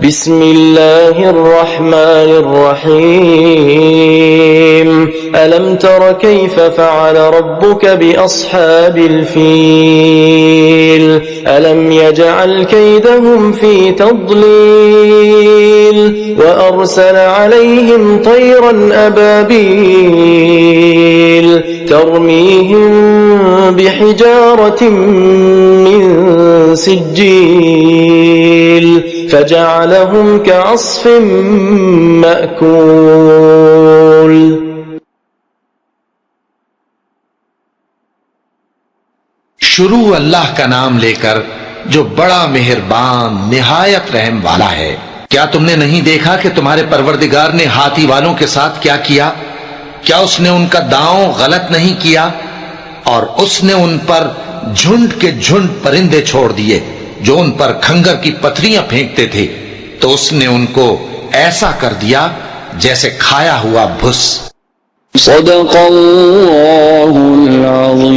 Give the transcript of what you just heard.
बिस्मिल्लाहिर्रहमानिर्रहीम। अलम तर कैफ फ़अल रब्बुक बिअस्हाबिल फ़ील अलम यजअल कैदहुम फ़ी तضलील व अरसल अलैहिम तयरन अबाबील तरमीहिम बिहिजारतिन मिन सिज्जील फजअलहुम कअस्फ़िन मअकूल। शुरू अल्लाह का नाम लेकर जो बड़ा मेहरबान निहायत रहम वाला है। क्या तुमने नहीं देखा कि तुम्हारे परवरदिगार ने हाथी वालों के साथ क्या किया? क्या उसने उनका दांव गलत नहीं किया? और उसने उन पर झुंड के झुंड परिंदे छोड़ दिए जो उन पर खंगर की पथरियां फेंकते थे, तो उसने उनको ऐसा कर दिया जैसे खाया हुआ भुस। सदक़ल्लाहुल अज़ीम।